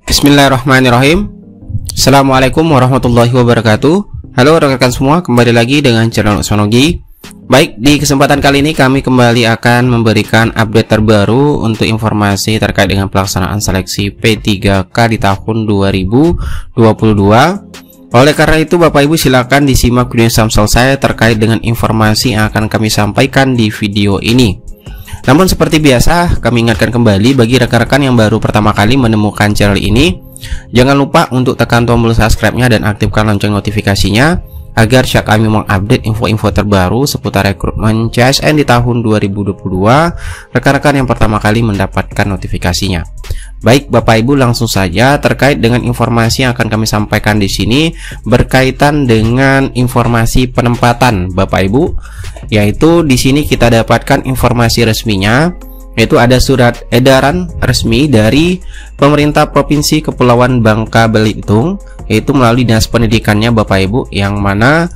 Bismillahirrahmanirrahim. Assalamualaikum warahmatullahi wabarakatuh. Halo rekan-rekan semua, kembali lagi dengan channel Sonogi. Baik, di kesempatan kali ini kami kembali akan memberikan update terbaru untuk informasi terkait dengan pelaksanaan seleksi P3K di tahun 2022. Oleh karena itu Bapak Ibu silakan disimak video sampai selesai terkait dengan informasi yang akan kami sampaikan di video ini. Namun seperti biasa, kami ingatkan kembali bagi rekan-rekan yang baru pertama kali menemukan channel ini, jangan lupa untuk tekan tombol subscribe-nya dan aktifkan lonceng notifikasinya agar setiap kami mengupdate info-info terbaru seputar rekrutmen CSN di tahun 2022, rekan-rekan yang pertama kali mendapatkan notifikasinya. Baik Bapak Ibu, langsung saja terkait dengan informasi yang akan kami sampaikan di sini berkaitan dengan informasi penempatan Bapak Ibu, yaitu di sini kita dapatkan informasi resminya, yaitu ada surat edaran resmi dari pemerintah Provinsi Kepulauan Bangka Belitung, yaitu melalui Dinas Pendidikannya Bapak Ibu, yang mana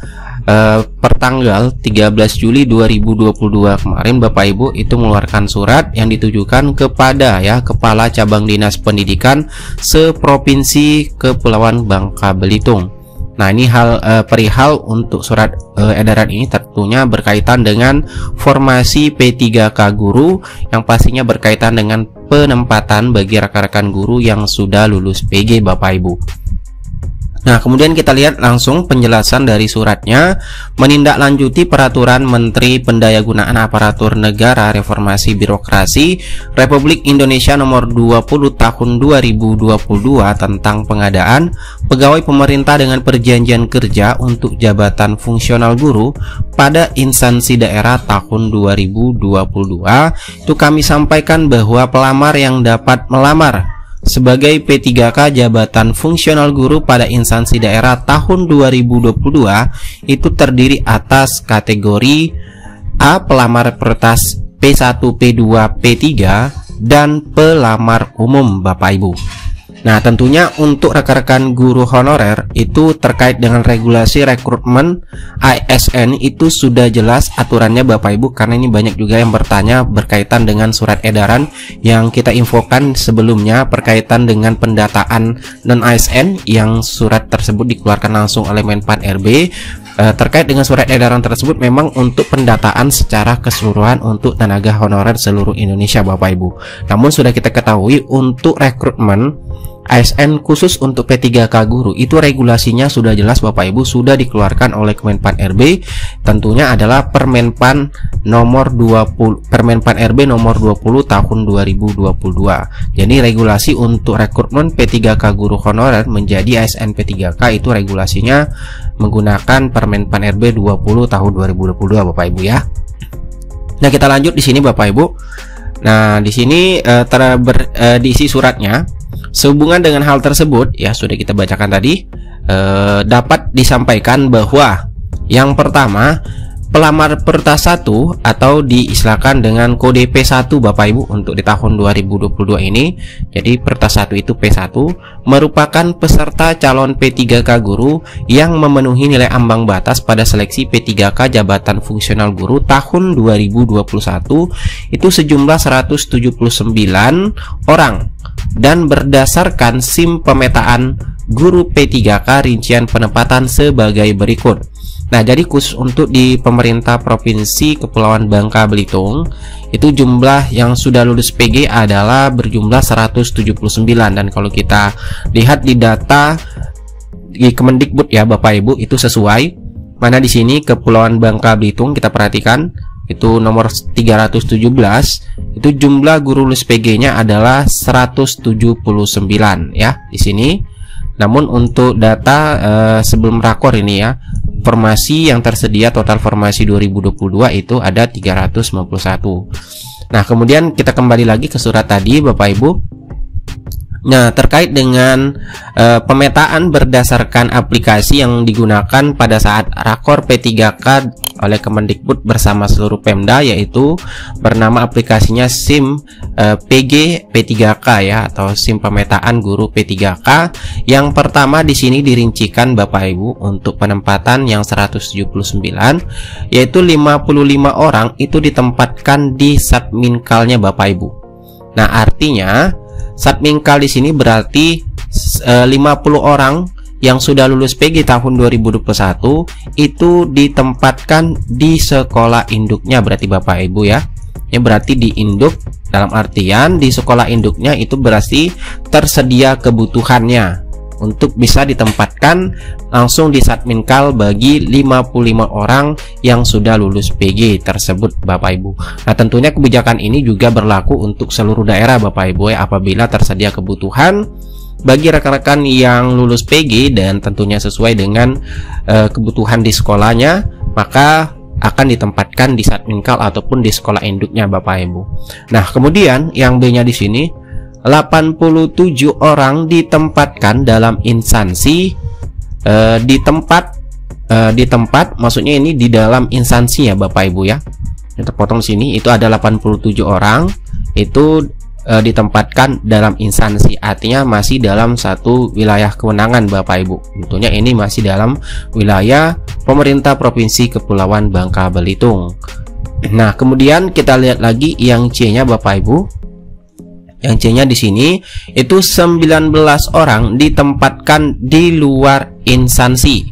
pertanggal 13 Juli 2022 kemarin Bapak Ibu itu mengeluarkan surat yang ditujukan kepada Kepala Cabang Dinas Pendidikan seprovinsi Kepulauan Bangka Belitung. Nah, ini perihal untuk surat edaran ini tentunya berkaitan dengan formasi P3K guru yang pastinya berkaitan dengan penempatan bagi rekan-rekan guru yang sudah lulus PG Bapak Ibu. Nah, kemudian kita lihat langsung penjelasan dari suratnya. Menindaklanjuti Peraturan Menteri Pendayagunaan Aparatur Negara Reformasi Birokrasi Republik Indonesia Nomor 20 Tahun 2022 tentang pengadaan pegawai pemerintah dengan perjanjian kerja untuk jabatan fungsional guru pada instansi daerah tahun 2022, itu kami sampaikan bahwa pelamar yang dapat melamar sebagai P3K jabatan fungsional guru pada instansi daerah tahun 2022 itu terdiri atas kategori A, pelamar prioritas P1, P2, P3 dan pelamar umum Bapak Ibu. Nah, tentunya untuk rekan-rekan guru honorer itu terkait dengan regulasi rekrutmen ASN itu sudah jelas aturannya Bapak Ibu, karena ini banyak juga yang bertanya berkaitan dengan surat edaran yang kita infokan sebelumnya berkaitan dengan pendataan non-ASN yang surat tersebut dikeluarkan langsung oleh Menpan RB. Terkait dengan surat edaran tersebut memang untuk pendataan secara keseluruhan untuk tenaga honorer seluruh Indonesia Bapak Ibu. Namun sudah kita ketahui untuk rekrutmen ASN khusus untuk P3K guru itu regulasinya sudah jelas Bapak Ibu, sudah dikeluarkan oleh Kemenpan RB, tentunya adalah Permenpan RB nomor 20 tahun 2022. Jadi regulasi untuk rekrutmen P3K guru honorer menjadi ASN P3K itu regulasinya menggunakan Permenpan RB 20 tahun 2022 Bapak Ibu ya. Nah, kita lanjut di sini Bapak Ibu. Nah, di sini diisi suratnya. Sehubungan dengan hal tersebut, ya sudah kita bacakan tadi, dapat disampaikan bahwa yang pertama, pelamar prioritas 1 atau diistilahkan dengan kode P1 Bapak Ibu untuk di tahun 2022 ini. Jadi prioritas 1 itu P1 merupakan peserta calon P3K guru yang memenuhi nilai ambang batas pada seleksi P3K jabatan fungsional guru tahun 2021 itu sejumlah 179 orang, dan berdasarkan SIM pemetaan guru P3K rincian penempatan sebagai berikut. Nah, jadi khusus untuk di pemerintah Provinsi Kepulauan Bangka Belitung itu jumlah yang sudah lulus PG adalah berjumlah 179, dan kalau kita lihat di data di Kemendikbud ya Bapak Ibu itu sesuai. Mana di sini Kepulauan Bangka Belitung kita perhatikan itu nomor 317, itu jumlah guru lulus PG-nya adalah 179 ya di sini. Namun untuk data sebelum rakor ini ya, formasi yang tersedia total formasi 2022 itu ada 391. Nah, kemudian kita kembali lagi ke surat tadi Bapak Ibu. Nah, terkait dengan pemetaan berdasarkan aplikasi yang digunakan pada saat rakor P3K oleh Kemendikbud bersama seluruh Pemda, yaitu bernama aplikasinya SIM PG P3K ya, atau SIM pemetaan guru P3K. Yang pertama di sini dirincikan Bapak Ibu untuk penempatan yang 179, yaitu 55 orang itu ditempatkan di Satminkalnya Bapak Ibu. Nah, artinya Satminkal di sini berarti 50 orang yang sudah lulus PG tahun 2021 itu ditempatkan di sekolah induknya, berarti Bapak Ibu ya. Ini berarti di induk, dalam artian di sekolah induknya itu berarti tersedia kebutuhannya untuk bisa ditempatkan langsung di Satminkal bagi 55 orang yang sudah lulus PG tersebut Bapak Ibu. Nah, tentunya kebijakan ini juga berlaku untuk seluruh daerah Bapak Ibu ya. Apabila tersedia kebutuhan bagi rekan-rekan yang lulus PG dan tentunya sesuai dengan kebutuhan di sekolahnya, maka akan ditempatkan di Satminkal ataupun di sekolah induknya Bapak Ibu. Nah, kemudian yang B-nya di sini 87 orang ditempatkan dalam instansi di tempat maksudnya ini di dalam instansi ya Bapak Ibu ya. Kita potong sini, itu ada 87 orang itu ditempatkan dalam instansi, artinya masih dalam satu wilayah kewenangan Bapak Ibu. Tentunya ini masih dalam wilayah pemerintah Provinsi Kepulauan Bangka Belitung. Nah, kemudian kita lihat lagi yang C-nya Bapak Ibu. Yang C-nya di sini itu 19 orang ditempatkan di luar instansi.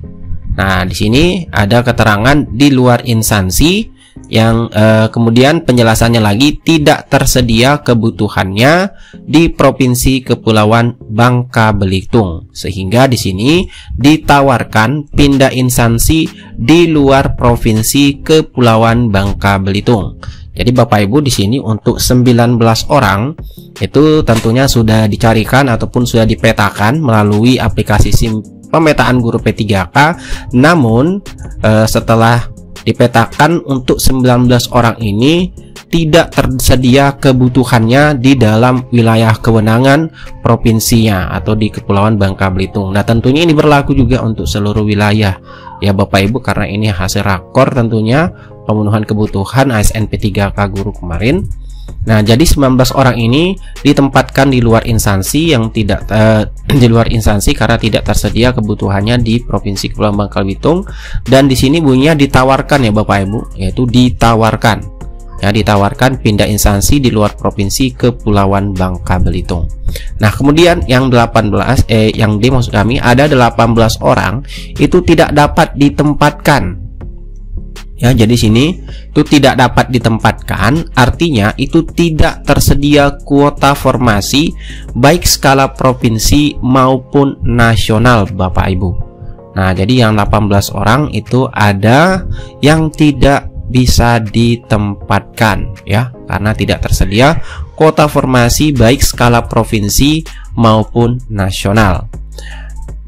Nah, di sini ada keterangan di luar instansi yang kemudian penjelasannya lagi tidak tersedia kebutuhannya di Provinsi Kepulauan Bangka Belitung, sehingga di sini ditawarkan pindah instansi di luar Provinsi Kepulauan Bangka Belitung. Jadi Bapak Ibu di sini untuk 19 orang itu tentunya sudah dicarikan ataupun sudah dipetakan melalui aplikasi SIM pemetaan guru P3K. Namun setelah dipetakan untuk 19 orang ini tidak tersedia kebutuhannya di dalam wilayah kewenangan provinsinya atau di Kepulauan Bangka Belitung. Nah, tentunya ini berlaku juga untuk seluruh wilayah ya Bapak Ibu, karena ini hasil rakor tentunya pemenuhan kebutuhan ASN P3K guru kemarin. Nah, jadi 19 orang ini ditempatkan di luar instansi yang tidak di luar instansi karena tidak tersedia kebutuhannya di Provinsi Kepulauan Bangka Belitung, dan di sini bunyinya ditawarkan ya Bapak Ibu, yaitu ditawarkan. Ya, ditawarkan pindah instansi di luar Provinsi Kepulauan Bangka Belitung. Nah, kemudian yang 18 yang D maksud kami ada 18 orang itu tidak dapat ditempatkan. Ya, jadi sini itu tidak dapat ditempatkan, artinya itu tidak tersedia kuota formasi baik skala provinsi maupun nasional Bapak Ibu. Nah, jadi yang 18 orang itu ada yang tidak bisa ditempatkan ya, karena tidak tersedia kuota formasi baik skala provinsi maupun nasional.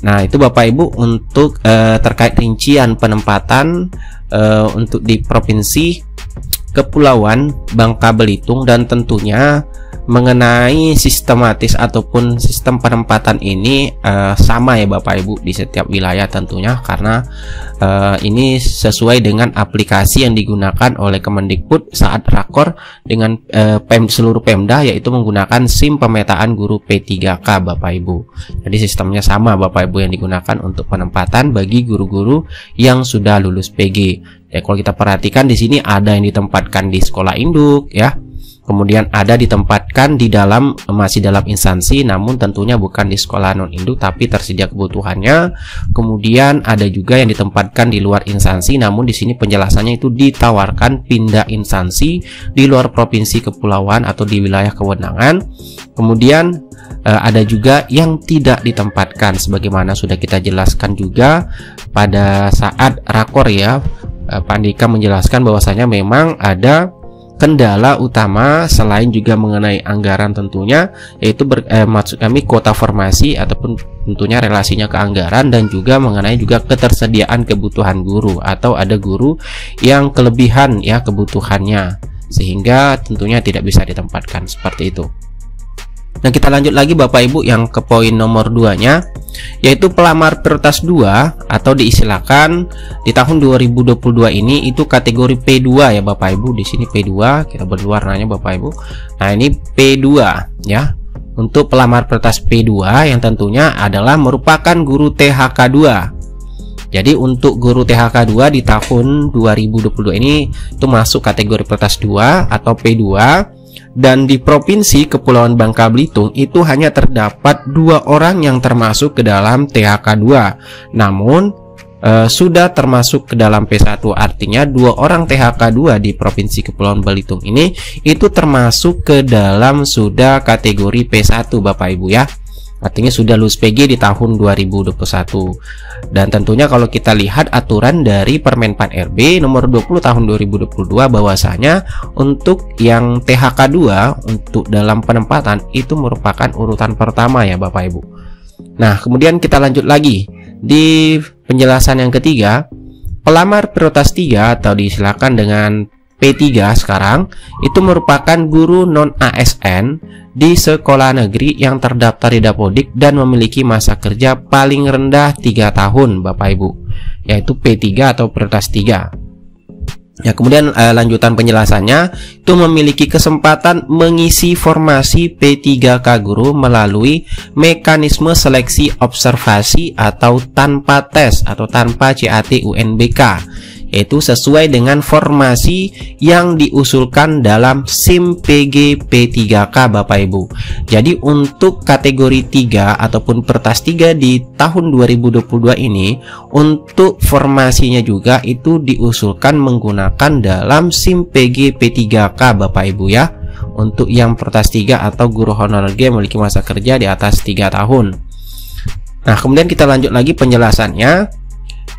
Nah, itu Bapak Ibu untuk terkait rincian penempatan untuk di Provinsi Kepulauan Bangka Belitung, dan tentunya mengenai sistematis ataupun sistem penempatan ini sama ya Bapak Ibu di setiap wilayah tentunya, karena ini sesuai dengan aplikasi yang digunakan oleh Kemendikbud saat rakor dengan seluruh Pemda, yaitu menggunakan SIM pemetaan guru P3K Bapak Ibu. Jadi sistemnya sama Bapak Ibu yang digunakan untuk penempatan bagi guru-guru yang sudah lulus PG. Ya, kalau kita perhatikan di sini ada yang ditempatkan di sekolah induk ya. Kemudian ada ditempatkan di dalam masih dalam instansi, namun tentunya bukan di sekolah non induk tapi tersedia kebutuhannya. Kemudian ada juga yang ditempatkan di luar instansi, namun di sini penjelasannya itu ditawarkan pindah instansi di luar provinsi kepulauan atau di wilayah kewenangan. Kemudian ada juga yang tidak ditempatkan, sebagaimana sudah kita jelaskan juga pada saat rakor ya. Pak Andika menjelaskan bahwasanya memang ada kendala utama selain juga mengenai anggaran tentunya, yaitu maksud kami kuota formasi ataupun tentunya relasinya ke anggaran, dan juga mengenai juga ketersediaan kebutuhan guru atau ada guru yang kelebihan ya kebutuhannya, sehingga tentunya tidak bisa ditempatkan seperti itu. Nah, kita lanjut lagi Bapak Ibu yang ke poin nomor 2-nya, yaitu pelamar prioritas 2 atau diistilahkan di tahun 2022 ini itu kategori P2 ya Bapak Ibu. Di sini P2, kita beri warnanya Bapak Ibu. Nah, ini P2 ya. Untuk pelamar prioritas P2 yang tentunya adalah merupakan guru THK 2. Jadi untuk guru THK 2 di tahun 2022 ini itu masuk kategori prioritas 2 atau P2. Dan di Provinsi Kepulauan Bangka Belitung itu hanya terdapat 2 orang yang termasuk ke dalam THK2. Namun sudah termasuk ke dalam P1, artinya 2 orang THK2 di Provinsi Kepulauan Belitung ini itu termasuk ke dalam sudah kategori P1 Bapak Ibu ya. Artinya sudah lulus PG di tahun 2021. Dan tentunya kalau kita lihat aturan dari Permenpan RB nomor 20 tahun 2022 bahwasanya untuk yang THK2 untuk dalam penempatan itu merupakan urutan pertama ya Bapak Ibu. Nah, kemudian kita lanjut lagi di penjelasan yang ketiga. Pelamar prioritas 3 atau disilakan dengan P3 sekarang itu merupakan guru non ASN di sekolah negeri yang terdaftar di Dapodik dan memiliki masa kerja paling rendah 3 tahun Bapak Ibu, yaitu P3 atau prioritas 3. Ya, kemudian lanjutan penjelasannya itu memiliki kesempatan mengisi formasi P3K guru melalui mekanisme seleksi observasi atau tanpa tes atau tanpa CAT UNBK, yaitu sesuai dengan formasi yang diusulkan dalam SIM PG P3K Bapak Ibu. Jadi untuk kategori 3 ataupun prioritas 3 di tahun 2022 ini untuk formasinya juga itu diusulkan menggunakan dalam SIM PG P3K Bapak Ibu ya. Untuk yang prioritas 3 atau guru honorer G memiliki masa kerja di atas 3 tahun. Nah, kemudian kita lanjut lagi penjelasannya.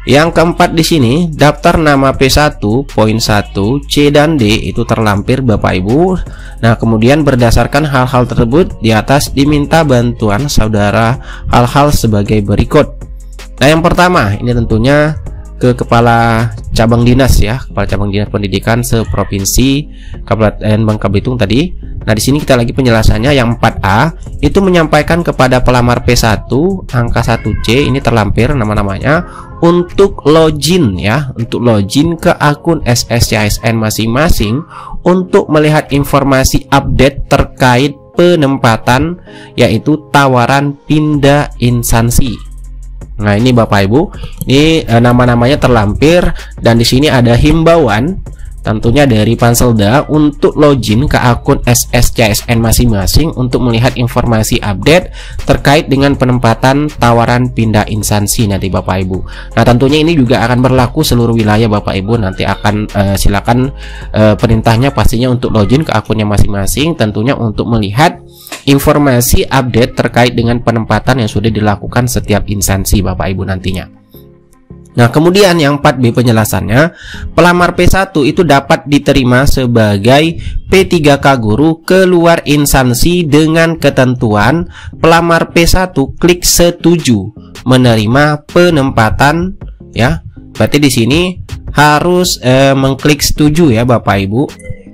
Yang keempat di sini, daftar nama P1 poin 1 C dan D itu terlampir Bapak Ibu. Nah, kemudian berdasarkan hal-hal tersebut di atas diminta bantuan saudara hal-hal sebagai berikut. Nah, yang pertama ini tentunya ke Kepala Cabang Dinas ya, Kepala Cabang Dinas Pendidikan seprovinsi Kabupaten Bangka Belitung tadi. Nah, di sini kita lagi penjelasannya. Yang 4A itu menyampaikan kepada pelamar P1 angka 1C ini terlampir nama-namanya untuk login ya, untuk login ke akun SSCASN masing-masing untuk melihat informasi update terkait penempatan, yaitu tawaran pindah instansi. Nah, ini Bapak Ibu, ini nama-namanya terlampir dan di sini ada himbauan tentunya dari Panselda untuk login ke akun SSCASN masing-masing untuk melihat informasi update terkait dengan penempatan tawaran pindah instansi nanti Bapak Ibu. Nah, tentunya ini juga akan berlaku seluruh wilayah Bapak Ibu. Nanti akan silakan perintahnya pastinya untuk login ke akunnya masing-masing, tentunya untuk melihat informasi update terkait dengan penempatan yang sudah dilakukan setiap instansi Bapak Ibu nantinya. Nah, kemudian yang 4B penjelasannya, pelamar P1 itu dapat diterima sebagai P3K guru keluar instansi dengan ketentuan pelamar P1 klik setuju menerima penempatan ya. Berarti di sini harus mengklik setuju ya Bapak Ibu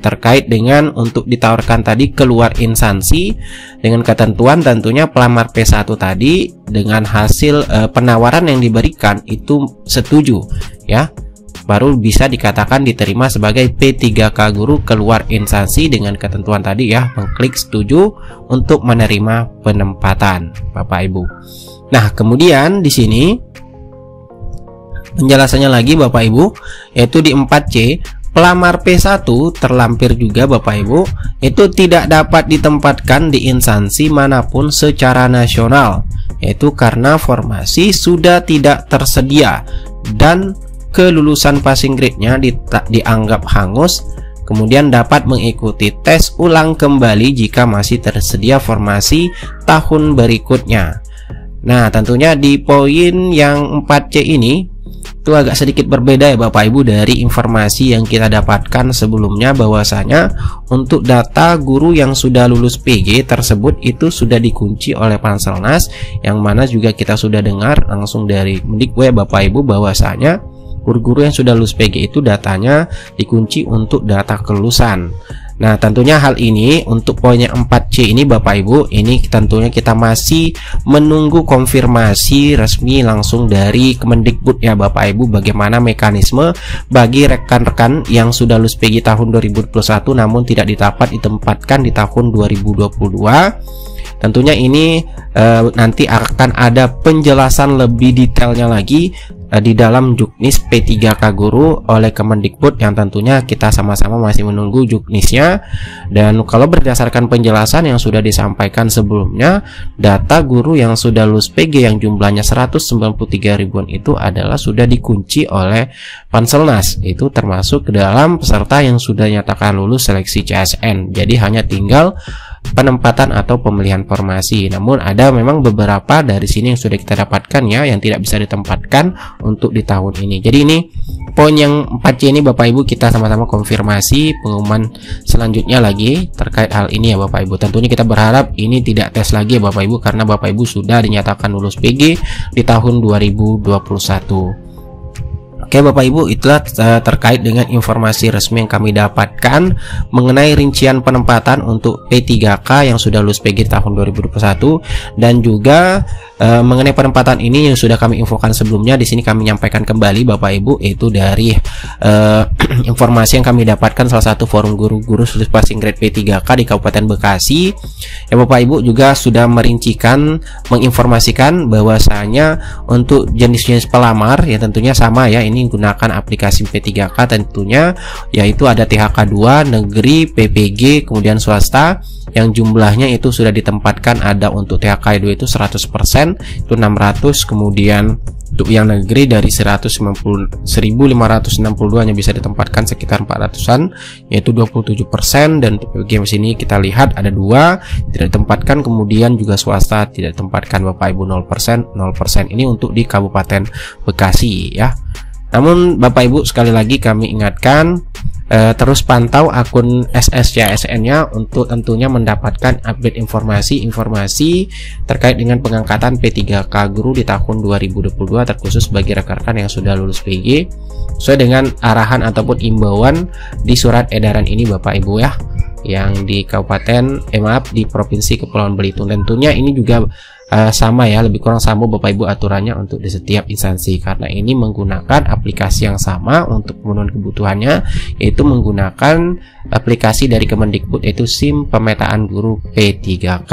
terkait dengan untuk ditawarkan tadi keluar instansi dengan ketentuan tentunya pelamar P1 tadi dengan hasil penawaran yang diberikan itu setuju ya, baru bisa dikatakan diterima sebagai P3K guru keluar instansi dengan ketentuan tadi ya, mengklik setuju untuk menerima penempatan Bapak Ibu. Nah, kemudian di sini penjelasannya lagi Bapak Ibu, yaitu di 4C pelamar P1 terlampir juga Bapak Ibu, itu tidak dapat ditempatkan di instansi manapun secara nasional, yaitu karena formasi sudah tidak tersedia dan kelulusan passing grade-nya dianggap hangus. Kemudian dapat mengikuti tes ulang kembali jika masih tersedia formasi tahun berikutnya. Nah, tentunya di poin yang 4C ini itu agak sedikit berbeda ya Bapak Ibu dari informasi yang kita dapatkan sebelumnya, bahwasanya untuk data guru yang sudah lulus PG tersebut itu sudah dikunci oleh Panselnas, yang mana juga kita sudah dengar langsung dari Mendikbud Bapak Ibu bahwasanya guru-guru yang sudah lulus PG itu datanya dikunci untuk data kelulusan. Nah, tentunya hal ini untuk poinnya 4C ini Bapak Ibu, ini tentunya kita masih menunggu konfirmasi resmi langsung dari Kemendikbud ya Bapak Ibu, bagaimana mekanisme bagi rekan-rekan yang sudah lulus PG tahun 2021 namun tidak dapat ditempatkan di tahun 2022. Tentunya ini nanti akan ada penjelasan lebih detailnya lagi di dalam Juknis P3K Guru oleh Kemendikbud, yang tentunya kita sama-sama masih menunggu Juknisnya. Dan kalau berdasarkan penjelasan yang sudah disampaikan sebelumnya, data guru yang sudah lulus PG yang jumlahnya 193 ribuan itu adalah sudah dikunci oleh Panselnas, itu termasuk ke dalam peserta yang sudah nyatakan lulus seleksi CSN. Jadi hanya tinggal penempatan atau pemilihan formasi. Namun ada memang beberapa dari sini yang sudah kita dapatkan ya, yang tidak bisa ditempatkan untuk di tahun ini. Jadi ini poin yang 4C ini Bapak Ibu kita sama-sama konfirmasi pengumuman selanjutnya lagi terkait hal ini ya Bapak Ibu. Tentunya kita berharap ini tidak tes lagi ya Bapak Ibu, karena Bapak Ibu sudah dinyatakan lulus PG di tahun 2021. Oke Bapak Ibu, itulah terkait dengan informasi resmi yang kami dapatkan mengenai rincian penempatan untuk P3K yang sudah lulus PG di tahun 2021, dan juga mengenai penempatan ini yang sudah kami infokan sebelumnya. Di sini kami menyampaikan kembali Bapak Ibu, itu dari informasi yang kami dapatkan salah satu forum guru-guru lulus passing grade P3K di Kabupaten Bekasi. Ya Bapak Ibu juga sudah menginformasikan bahwasanya untuk jenis-jenis pelamar ya tentunya sama ya, ini gunakan aplikasi P3K tentunya, yaitu ada THK2, negeri, PPG, kemudian swasta, yang jumlahnya itu sudah ditempatkan. Ada untuk THK2 itu 100%, itu 600, kemudian untuk yang negeri dari 1.562 hanya bisa ditempatkan sekitar 400-an, yaitu 27%. Dan untuk PPG sini kita lihat ada 2 tidak ditempatkan, kemudian juga swasta tidak ditempatkan Bapak Ibu 0%. Ini untuk di Kabupaten Bekasi ya. Namun Bapak Ibu sekali lagi kami ingatkan, terus pantau akun SSCSN-nya untuk tentunya mendapatkan update informasi terkait dengan pengangkatan P3K Guru di tahun 2022, terkhusus bagi rekan-rekan yang sudah lulus PG sesuai dengan arahan ataupun imbauan di surat edaran ini Bapak Ibu ya, yang di di Provinsi Kepulauan Belitung. Tentunya ini juga sama ya, lebih kurang sama Bapak Ibu aturannya untuk di setiap instansi, karena ini menggunakan aplikasi yang sama untuk pemenuhan kebutuhannya, yaitu menggunakan aplikasi dari Kemendikbud, yaitu SIM pemetaan guru P3K.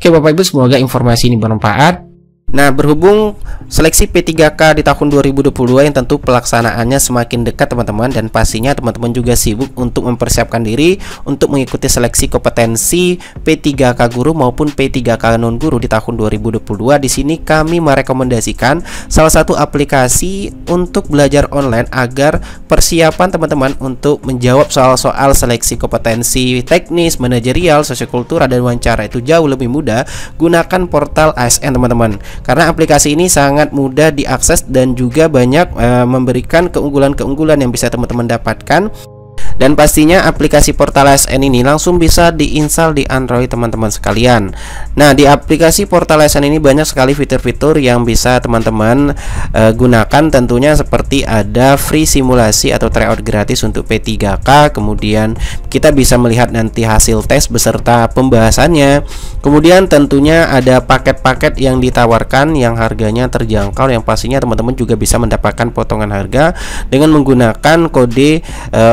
Oke Bapak Ibu, semoga informasi ini bermanfaat. Nah, berhubung seleksi P3K di tahun 2022 yang tentu pelaksanaannya semakin dekat teman-teman, dan pastinya teman-teman juga sibuk untuk mempersiapkan diri untuk mengikuti seleksi kompetensi P3K Guru maupun P3K Non Guru di tahun 2022. Di sini kami merekomendasikan salah satu aplikasi untuk belajar online agar persiapan teman-teman untuk menjawab soal-soal seleksi kompetensi teknis, manajerial, sosiokultural, dan wawancara itu jauh lebih mudah. Gunakan portal ASN teman-teman, karena aplikasi ini sangat mudah diakses dan juga banyak memberikan keunggulan-keunggulan yang bisa teman-teman dapatkan. Dan pastinya aplikasi portal ASN ini langsung bisa diinstal di Android teman-teman sekalian. Nah, di aplikasi portal ASN ini banyak sekali fitur-fitur yang bisa teman-teman gunakan, tentunya seperti ada free simulasi atau tryout gratis untuk P3K, kemudian kita bisa melihat nanti hasil tes beserta pembahasannya. Kemudian tentunya ada paket-paket yang ditawarkan yang harganya terjangkau, yang pastinya teman-teman juga bisa mendapatkan potongan harga dengan menggunakan kode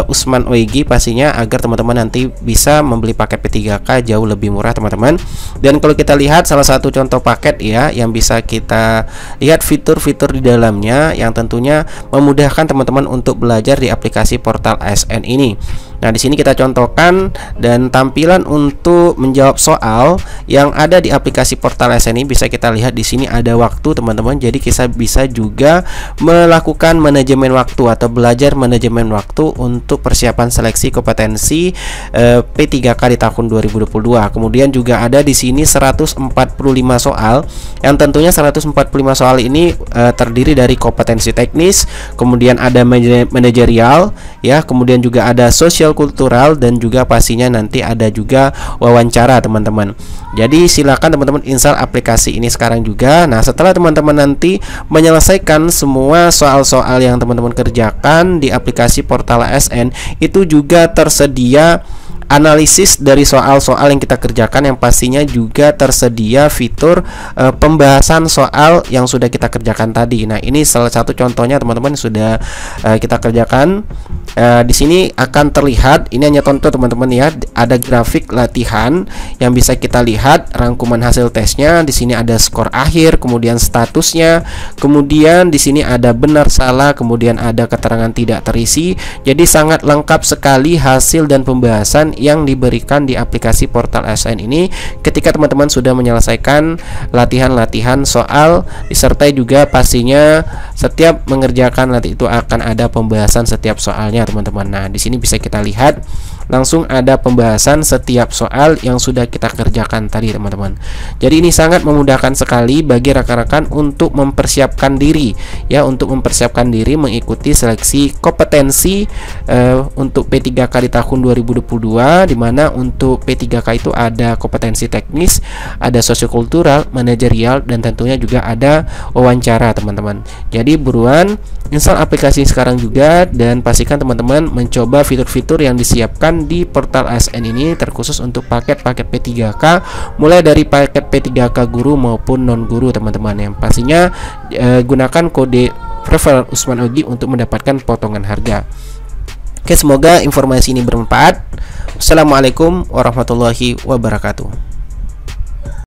Usman OIG pastinya, agar teman-teman nanti bisa membeli paket P3K jauh lebih murah teman-teman. Dan kalau kita lihat salah satu contoh paket ya, yang bisa kita lihat fitur-fitur di dalamnya yang tentunya memudahkan teman-teman untuk belajar di aplikasi portal ASN ini. Nah, di sini kita contohkan dan tampilan untuk menjawab soal yang ada di aplikasi portal ASN ini bisa kita lihat di sini ada waktu teman-teman. Jadi kita bisa juga melakukan manajemen waktu atau belajar manajemen waktu untuk persiapan seleksi kompetensi P3K di tahun 2022. Kemudian juga ada di sini 145 soal yang tentunya 145 soal ini terdiri dari kompetensi teknis, kemudian ada manajerial ya, kemudian juga ada sosial kultural, dan juga pastinya nanti ada juga wawancara teman-teman. Jadi silakan teman-teman install aplikasi ini sekarang juga. Nah, setelah teman-teman nanti menyelesaikan semua soal-soal yang teman-teman kerjakan di aplikasi portal ASN, itu juga tersedia analisis dari soal-soal yang kita kerjakan, yang pastinya juga tersedia fitur pembahasan soal yang sudah kita kerjakan tadi. Nah, ini salah satu contohnya teman-teman sudah kita kerjakan. Di sini akan terlihat lihat, ini hanya contoh teman-teman ya, ada grafik latihan yang bisa kita lihat rangkuman hasil tesnya. Di sini ada skor akhir, kemudian statusnya, kemudian di sini ada benar salah, kemudian ada keterangan tidak terisi. Jadi sangat lengkap sekali hasil dan pembahasan yang diberikan di aplikasi portal ASN ini ketika teman-teman sudah menyelesaikan latihan-latihan soal, disertai juga pastinya setiap mengerjakan nanti itu akan ada pembahasan setiap soalnya teman-teman. Nah, di sini bisa kita lihat langsung ada pembahasan setiap soal yang sudah kita kerjakan tadi teman-teman. Jadi ini sangat memudahkan sekali bagi rekan-rekan untuk mempersiapkan diri ya, untuk mempersiapkan diri mengikuti seleksi kompetensi untuk P3K di tahun 2022, di mana untuk P3K itu ada kompetensi teknis, ada sosiokultural, manajerial, dan tentunya juga ada wawancara teman-teman. Jadi buruan install aplikasi sekarang juga dan pastikan teman-teman mencoba fitur-fitur yang disiapkan di portal ASN ini terkhusus untuk paket-paket P3K, mulai dari paket P3K guru maupun non guru teman-teman. Yang pastinya gunakan kode referral Usman Ogi untuk mendapatkan potongan harga. Oke, semoga informasi ini bermanfaat. Wassalamualaikum warahmatullahi wabarakatuh.